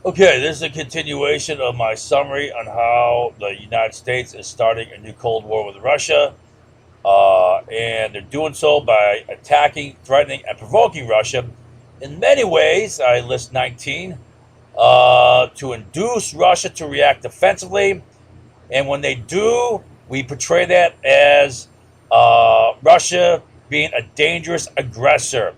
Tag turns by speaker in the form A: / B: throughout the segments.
A: Okay, this is a continuation of my summary on how the United States is starting a new Cold War with Russia. And they're doing so by attacking, threatening, and provoking Russia. In many ways, I list 19, to induce Russia to react defensively. And when they do, we portray that as Russia being a dangerous aggressor.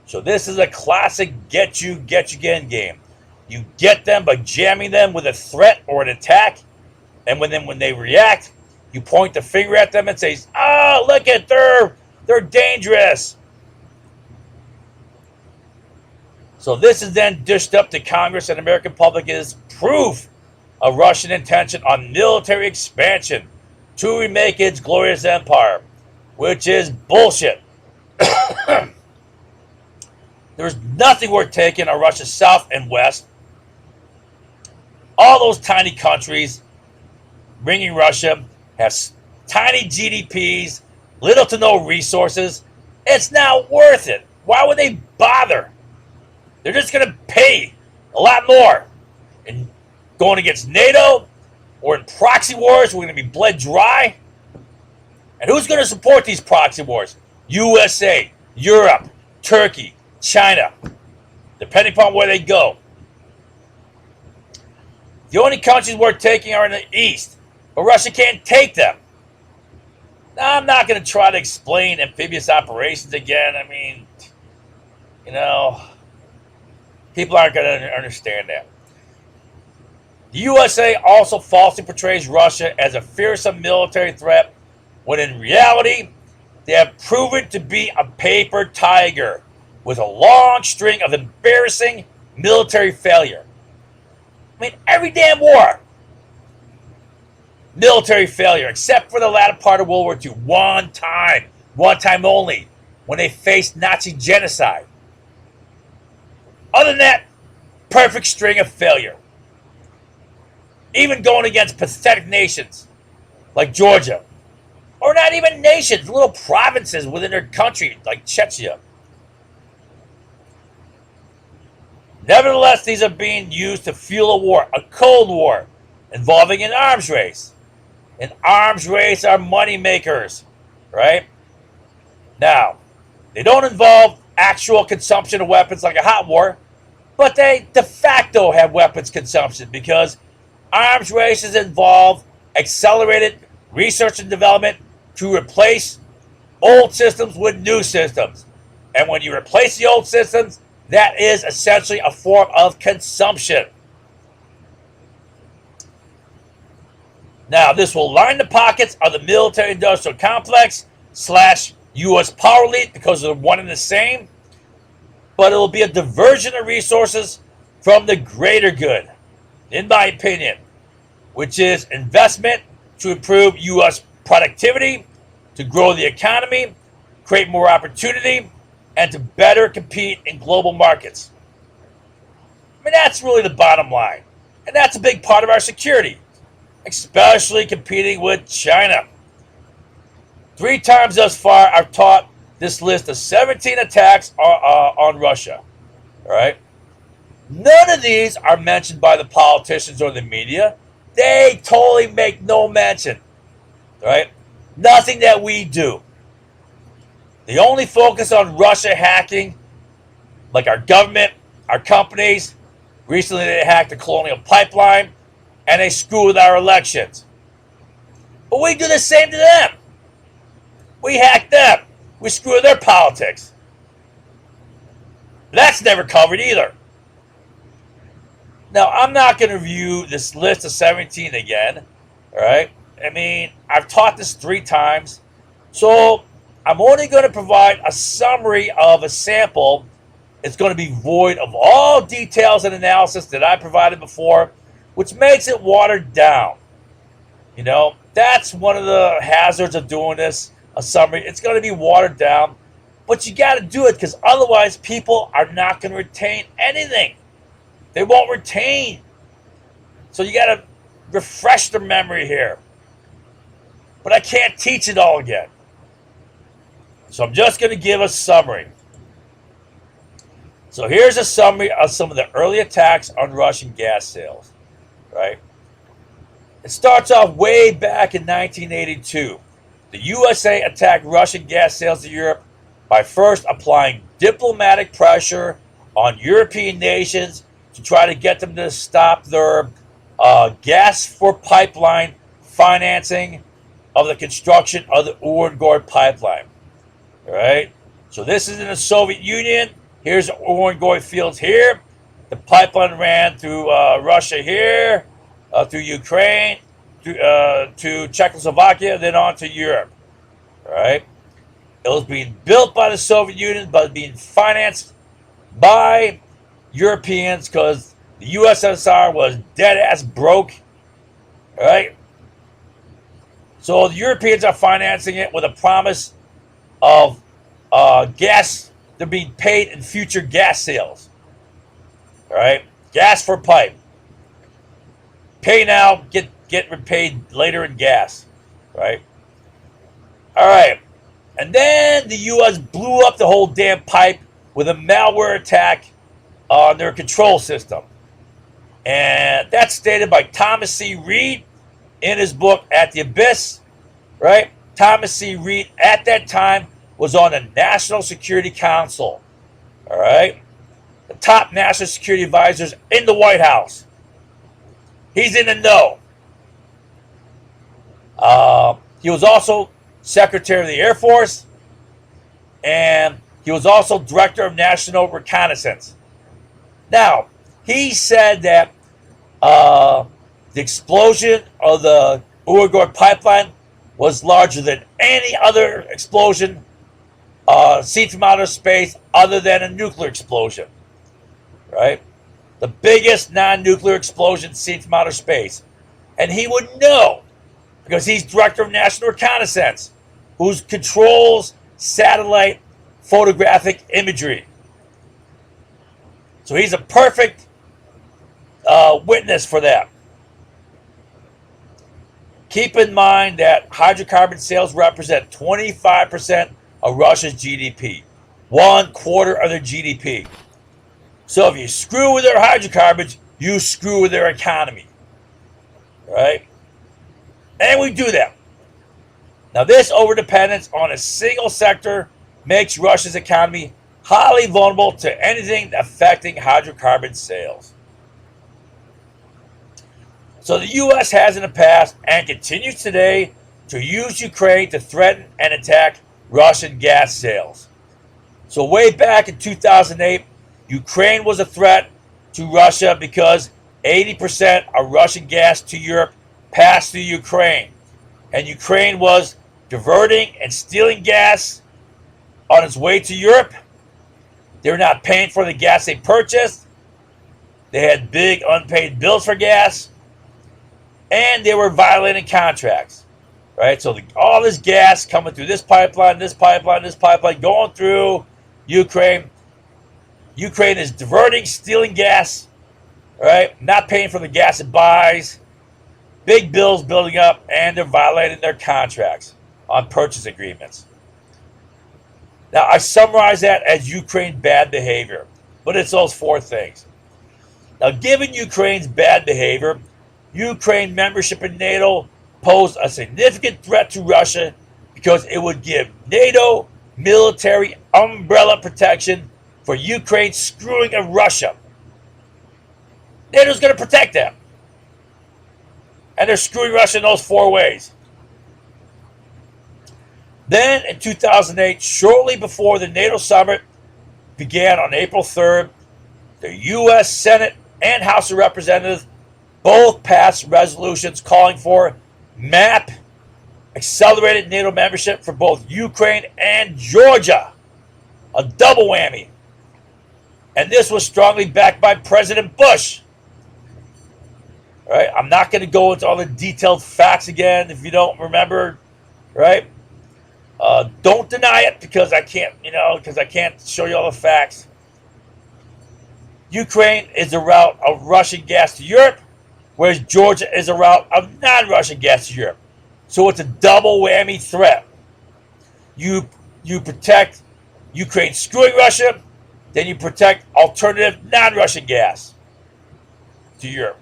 A: So this is a classic get you again game. You get them by jamming them with a threat or an attack, and when they react, you point the finger at them and say, "Oh, look at they're dangerous." So this is then dished up to Congress and the American public as proof of Russian intention on military expansion to remake its glorious empire, which is bullshit. There's nothing worth taking on Russia's south and west. All those tiny countries ringing Russia have tiny GDPs, little to no resources. It's not worth it. Why would they bother? They're just going to pay a lot more. And going against NATO or in proxy wars, we're going to be bled dry. And who's going to support these proxy wars? USA, Europe, Turkey, China, depending upon where they go. The only countries worth taking are in the east, but Russia can't take them. Now, I'm not going to try to explain amphibious operations again. I mean, people aren't going to understand that. The USA also falsely portrays Russia as a fearsome military threat, when in reality, they have proven to be a paper tiger with a long string of embarrassing military failure. I mean, every damn war, military failure, except for the latter part of World War II. One time only, when they faced Nazi genocide. Other than that, perfect string of failure. Even going against pathetic nations like Georgia, or not even nations, little provinces within their country like Chechnya. Nevertheless, these are being used to fuel a war, a Cold War, involving an arms race. An arms race are money makers, right? Now, they don't involve actual consumption of weapons like a hot war, but they de facto have weapons consumption because arms races involve accelerated research and development to replace old systems with new systems. And when you replace the old systems, that is essentially a form of consumption. Now, this will line the pockets of the military-industrial complex / U.S. power elite because they're one and the same, but it will be a diversion of resources from the greater good, in my opinion, which is investment to improve U.S. productivity, to grow the economy, create more opportunity, and to better compete in global markets. I mean, that's really the bottom line. And that's a big part of our security, especially competing with China. 3 times thus far, I've taught this list of 17 attacks on Russia. All right? None of these are mentioned by the politicians or the media. They totally make no mention. All right? Nothing that we do. They only focus on Russia hacking, like our government, our companies. Recently, they hacked the Colonial Pipeline, and they screw with our elections. But we do the same to them. We hack them. We screw with their politics. That's never covered either. Now, I'm not going to review this list of 17 again. All right? I mean, I've taught this 3 times. So I'm only going to provide a summary of a sample. It's going to be void of all details and analysis that I provided before, which makes it watered down. That's one of the hazards of doing this, a summary. It's going to be watered down, but you got to do it because otherwise people are not going to retain anything. They won't retain. So you got to refresh their memory here. But I can't teach it all again. So I'm just going to give a summary. So here's a summary of some of the early attacks on Russian gas sales, right? It starts off way back in 1982. The USA attacked Russian gas sales to Europe by first applying diplomatic pressure on European nations to try to get them to stop their gas for pipeline financing of the construction of the Urengoy pipeline. All right? So this is in the Soviet Union. Here's the Urengoy fields here. The pipeline ran through Russia here, through Ukraine, to Czechoslovakia, then on to Europe. All right? It was being built by the Soviet Union, but being financed by Europeans because the USSR was dead ass broke. All right? So the Europeans are financing it with a promise of gas. They're being paid in future gas sales. All right? Gas for pipe. Pay now, get repaid later in gas. Right? All right. And then the U.S. blew up the whole damn pipe with a malware attack on their control system. And that's stated by Thomas C. Reed in his book At the Abyss, right? Thomas C. Reed at that time was on the National Security Council, all right? The top national security advisors in the White House. He's in the know. He was also Secretary of the Air Force, and he was also Director of National Reconnaissance. Now, he said that the explosion of the Urengoy pipeline was larger than any other explosion seen from outer space other than a nuclear explosion, right? The biggest non-nuclear explosion seen from outer space. And he would know because he's Director of National Reconnaissance, who controls satellite photographic imagery. So he's a perfect witness for that. Keep in mind that hydrocarbon sales represent 25% of Russia's GDP, 1/4 of their GDP. So if you screw with their hydrocarbons, you screw with their economy, right? And we do that. Now, this overdependence on a single sector makes Russia's economy highly vulnerable to anything affecting hydrocarbon sales. So the U.S. has in the past and continues today to use Ukraine to threaten and attack Russian gas sales. So way back in 2008, Ukraine was a threat to Russia because 80% of Russian gas to Europe passed through Ukraine. And Ukraine was diverting and stealing gas on its way to Europe. They were not paying for the gas they purchased. They had big unpaid bills for gas. And they were violating contracts. Right? So all this gas coming through this pipeline, going through Ukraine. Ukraine is diverting, stealing gas, right? Not paying for the gas it buys. Big bills building up, and they're violating their contracts on purchase agreements. Now, I summarize that as Ukraine bad behavior, but it's those four things. Now, given Ukraine's bad behavior, Ukraine membership in NATO posed a significant threat to Russia because it would give NATO military umbrella protection for Ukraine screwing of Russia. NATO's going to protect them. And they're screwing Russia in those four ways. Then in 2008, shortly before the NATO summit began on April 3rd, the U.S. Senate and House of Representatives both passed resolutions calling for MAP, accelerated NATO membership for both Ukraine and Georgia. A double whammy. And this was strongly backed by President Bush. All right, I'm not going to go into all the detailed facts again if you don't remember, right? Don't deny it because I can't show you all the facts. Ukraine is a route of Russian gas to Europe, whereas Georgia is a route of non-Russian gas to Europe. So it's a double whammy threat. You protect Ukraine screwing Russia, then you protect alternative non-Russian gas to Europe.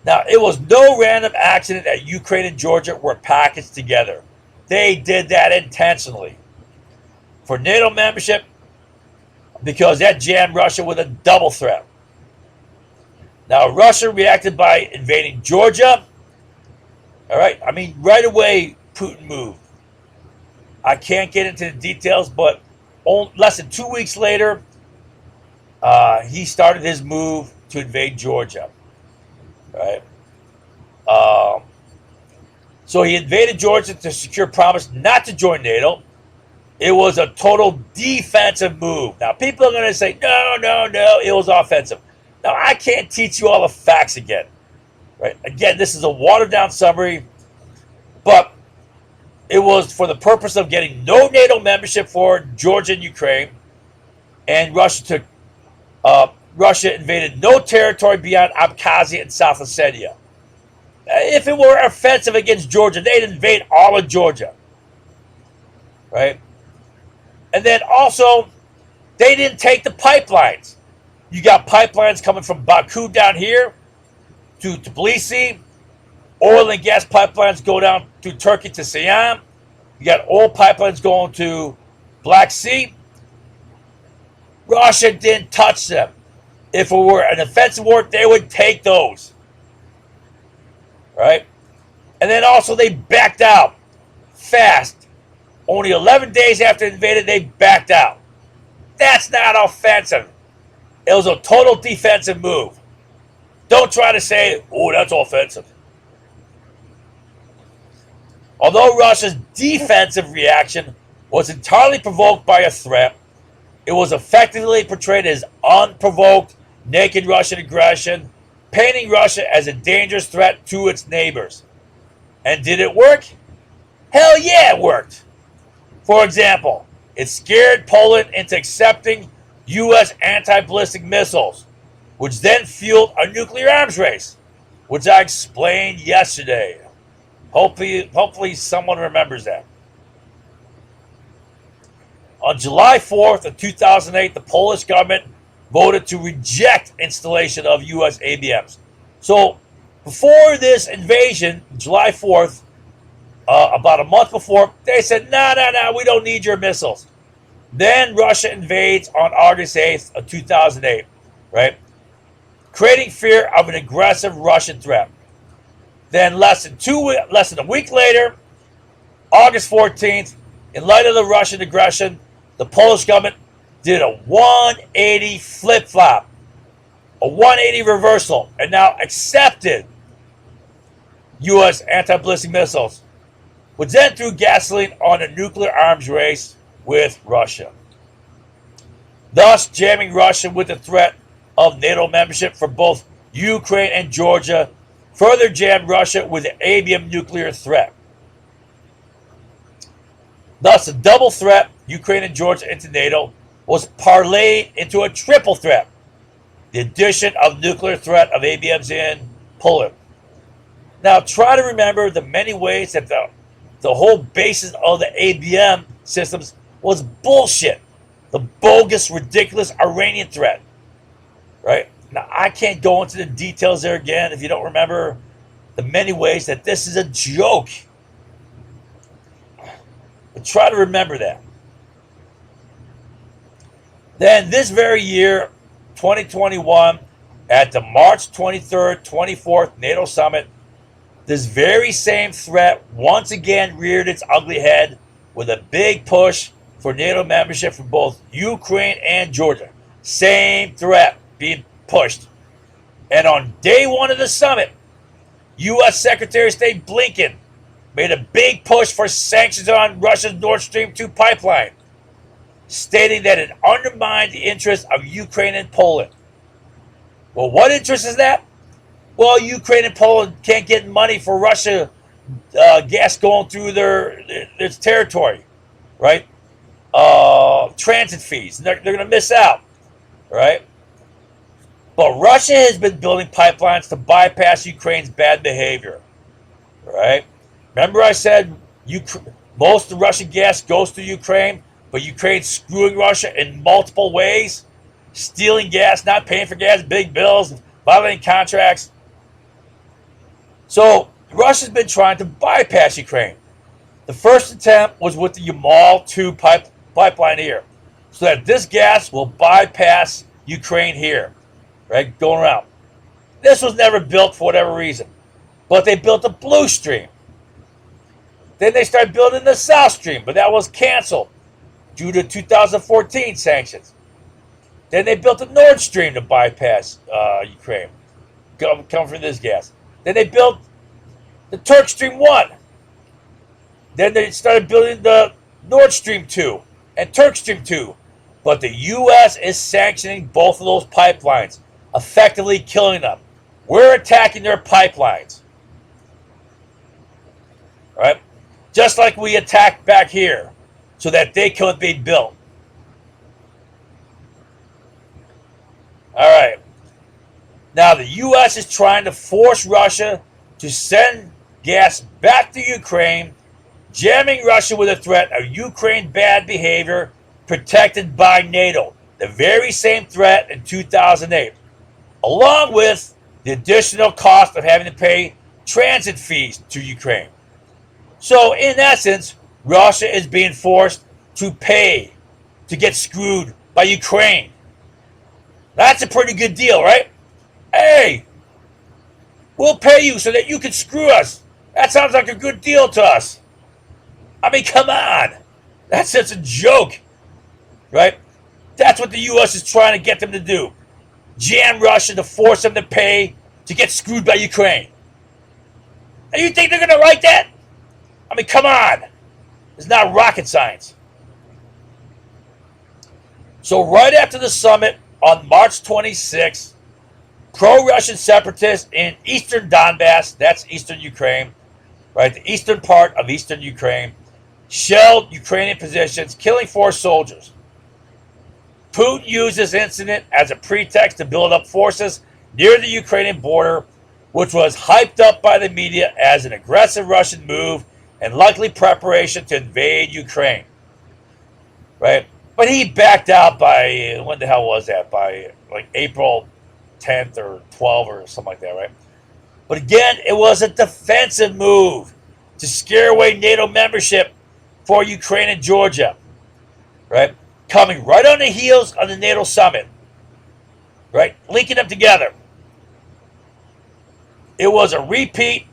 A: Now, it was no random accident that Ukraine and Georgia were packaged together. They did that intentionally for NATO membership because that jammed Russia with a double threat. Now, Russia reacted by invading Georgia. All right, I mean, right away, Putin moved. I can't get into the details, but less than 2 weeks later, he started his move to invade Georgia. Right. So he invaded Georgia to secure promise not to join NATO. It was a total defensive move. Now, people are going to say, no, it was offensive. Now, I can't teach you all the facts again. Right? Again, this is a watered-down summary, but it was for the purpose of getting no NATO membership for Georgia and Ukraine, and Russia invaded no territory beyond Abkhazia and South Ossetia. If it were offensive against Georgia, they'd invade all of Georgia. Right? And then also, they didn't take the pipelines. You got pipelines coming from Baku down here to Tbilisi. Oil and gas pipelines go down to Turkey to Siam. You got oil pipelines going to Black Sea. Russia didn't touch them. If it were an offensive war, they would take those. Right? And then also they backed out fast. Only 11 days after they invaded, they backed out. That's not offensive. It was a total defensive move. Don't try to say, oh, that's offensive. Although Russia's defensive reaction was entirely provoked by a threat, it was effectively portrayed as unprovoked, naked Russian aggression, painting Russia as a dangerous threat to its neighbors. And did it work? Hell yeah, it worked. For example, it scared Poland into accepting U.S. anti-ballistic missiles, which then fueled a nuclear arms race, which I explained yesterday. Hopefully someone remembers that. On July 4th of 2008, the Polish government voted to reject installation of U.S. ABMs. So before this invasion, July 4th, about a month before, they said, no, we don't need your missiles. Then Russia invades on August 8th of 2008, right? Creating fear of an aggressive Russian threat. Then less than a week later, August 14th, in light of the Russian aggression, the Polish government did a 180 flip-flop, a 180 reversal, and now accepted U.S. anti-ballistic missiles, which then threw gasoline on a nuclear arms race with Russia, thus jamming Russia with the threat of NATO membership for both Ukraine and Georgia, further jammed Russia with the ABM nuclear threat. Thus, a double threat, Ukraine and Georgia into NATO, was parlayed into a triple threat, the addition of nuclear threat of ABMs in Poland. Now, try to remember the many ways that the whole basis of the ABM systems was bullshit. The bogus, ridiculous Iranian threat. Right? Now, I can't go into the details there again if you don't remember the many ways that this is a joke. But try to remember that. Then this very year, 2021, at the March 23rd, 24th NATO summit, this very same threat once again reared its ugly head with a big push for NATO membership for both Ukraine and Georgia. Same threat being pushed. And on day one of the summit, U.S. Secretary of State Blinken made a big push for sanctions on Russia's Nord Stream 2 pipeline, stating that it undermined the interests of Ukraine and Poland. Well, what interest is that? Well, Ukraine and Poland can't get money for Russia gas going through its territory, right? Transit fees. They're going to miss out, right? But Russia has been building pipelines to bypass Ukraine's bad behavior, right? Remember I said most of the Russian gas goes to Ukraine? but Ukraine's screwing Russia in multiple ways, stealing gas, not paying for gas, big bills, violating contracts. So Russia's been trying to bypass Ukraine. The first attempt was with the Yamal 2 pipeline here, so that this gas will bypass Ukraine here, right, going around. This was never built for whatever reason, but they built the Blue Stream. Then they started building the South Stream, but that was canceled due to 2014 sanctions. Then they built the Nord Stream to bypass Ukraine, come from this gas. Then they built the Turk Stream 1. Then they started building the Nord Stream 2 and Turk Stream 2. But the U.S. is sanctioning both of those pipelines, effectively killing them. We're attacking their pipelines. All right? Just like we attacked back here so that they couldn't be built. All right. Now the U.S. is trying to force Russia to send gas back to Ukraine, jamming Russia with a threat of Ukraine bad behavior protected by NATO. The very same threat in 2008, along with the additional cost of having to pay transit fees to Ukraine. So in essence, Russia is being forced to pay to get screwed by Ukraine. That's a pretty good deal, right? Hey, we'll pay you so that you can screw us. That sounds like a good deal to us. I mean, come on. That's just a joke, right? That's what the U.S. is trying to get them to do. Jam Russia to force them to pay to get screwed by Ukraine. And you think they're going to write that? I mean, come on. It's not rocket science. So right after the summit on March 26th, pro-Russian separatists in eastern Donbass, that's eastern Ukraine, right, the eastern part of eastern Ukraine, shelled Ukrainian positions, killing 4 soldiers. Putin used this incident as a pretext to build up forces near the Ukrainian border, which was hyped up by the media as an aggressive Russian move and likely preparation to invade Ukraine. Right? But he backed out by, when the hell was that? By like April 10th or 12th or something like that, right? But again, it was a defensive move to scare away NATO membership for Ukraine and Georgia, right? Coming right on the heels of the NATO summit, right? Linking them together. It was a repeat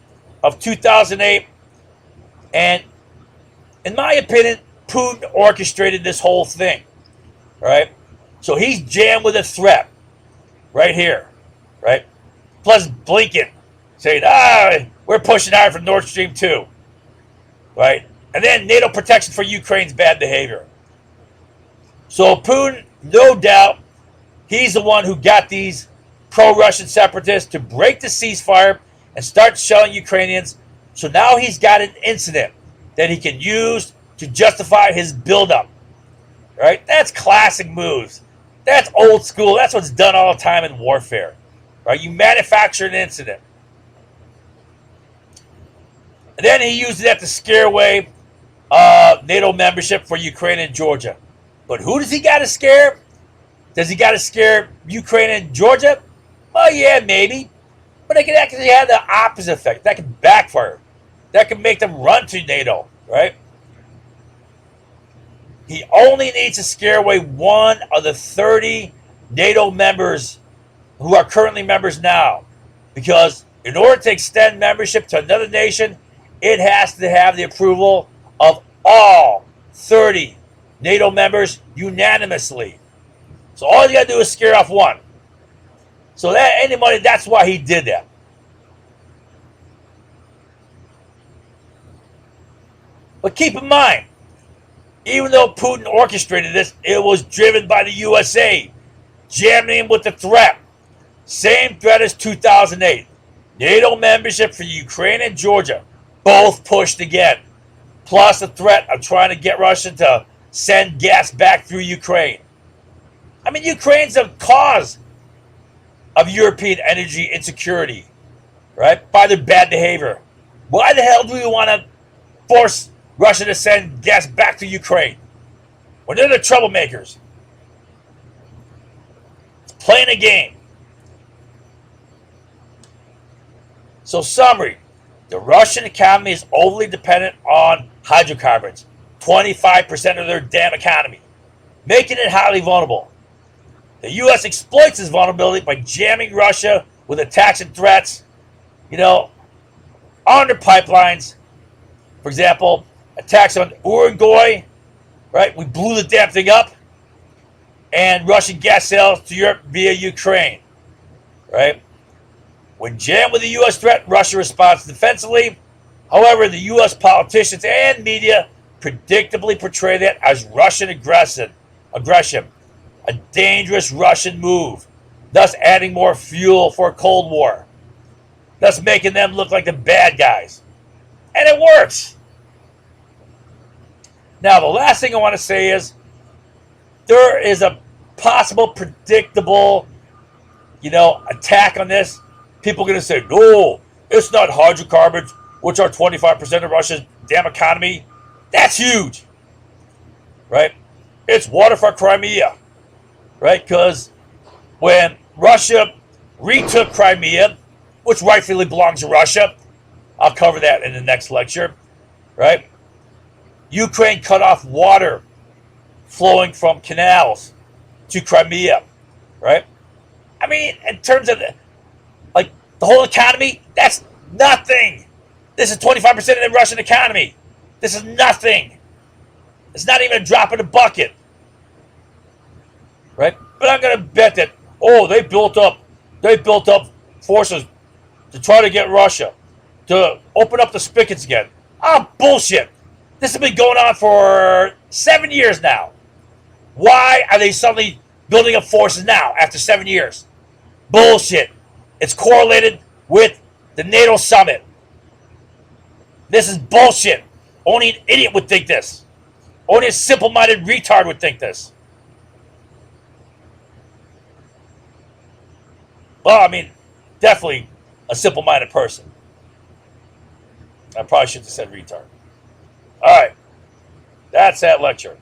A: of 2008, and in my opinion, Putin orchestrated this whole thing, right? So he's jammed with a threat right here, right? Plus Blinken saying, we're pushing hard for Nord Stream 2, right? And then NATO protection for Ukraine's bad behavior. So Putin, no doubt, he's the one who got these pro-Russian separatists to break the ceasefire and start shelling Ukrainians. So now he's got an incident that he can use to justify his buildup. Right? That's classic moves. That's old school. That's what's done all the time in warfare. Right? You manufacture an incident. And then he used that to scare away NATO membership for Ukraine and Georgia. But who does he got to scare? Does he got to scare Ukraine and Georgia? Well, yeah, maybe. But it can actually have the opposite effect. That can backfire. That can make them run to NATO, right? He only needs to scare away one of the 30 NATO members who are currently members now. Because in order to extend membership to another nation, it has to have the approval of all 30 NATO members unanimously. So all you got to do is scare off one. So that anybody, that's why he did that. But keep in mind, even though Putin orchestrated this, it was driven by the USA, jamming him with the threat. Same threat as 2008. NATO membership for Ukraine and Georgia, both pushed again. Plus the threat of trying to get Russia to send gas back through Ukraine. I mean, Ukraine's the cause of European energy insecurity, right? By their bad behavior. Why the hell do we want to force Russia to send gas back to Ukraine? when they're the troublemakers. It's playing a game. So summary, the Russian economy is overly dependent on hydrocarbons, 25% of their damn economy, making it highly vulnerable. The U.S. exploits this vulnerability by jamming Russia with attacks and threats, on their pipelines. For example, attacks on Urengoy, right? We blew the damn thing up. And Russian gas sales to Europe via Ukraine, right? When jammed with the U.S. threat, Russia responds defensively. However, the U.S. politicians and media predictably portray that as Russian aggression, a dangerous Russian move, thus adding more fuel for a Cold War, thus making them look like the bad guys. And it works. Now, the last thing I want to say is there is a possible predictable, attack on this. People are going to say, no, it's not hydrocarbons, which are 25% of Russia's damn economy. That's huge, right? It's water for Crimea, right? Because when Russia retook Crimea, which rightfully belongs to Russia, I'll cover that in the next lecture, right? Ukraine cut off water flowing from canals to Crimea, right? I mean, in terms of the whole economy, that's nothing. This is 25% of the Russian economy. This is nothing. It's not even a drop in the bucket, right? But I'm going to bet that they built up forces to try to get Russia to open up the spigots again. Bullshit. This has been going on for 7 years now. Why are they suddenly building up forces now after 7 years? Bullshit. It's correlated with the NATO summit. This is bullshit. Only an idiot would think this. Only a simple-minded retard would think this. Well, I mean, definitely a simple-minded person. I probably shouldn't have said retard. All right. That's that lecture.